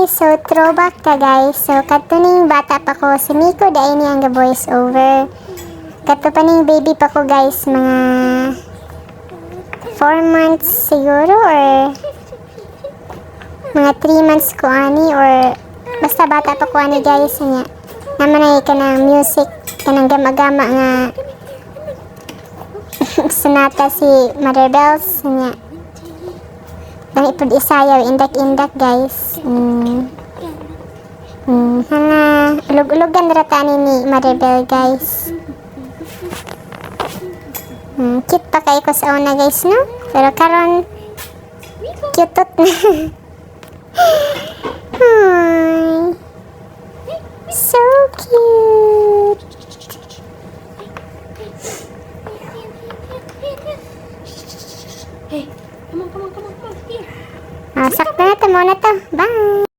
so throwback ka guys. So katuning bata pa ko, si Miko dahil niya ang voice over. Kato pa ning baby pa ko guys, mga 4 months siguro or mga 3 months ko ani or basta bata pa ko ani guys niya. Naman ay kanang music, kanang gama-gama nga sunata si Mother Bells niya. Dan ipod isayaw, indak-indak guys. Hana, ulog-ulogan ratani ni Maribel guys. Cute pa kayo ko sa una guys, no? Pero karon cute na. Hi. So cute. Hey, come on, here. Sakto na to, muna to. Bye.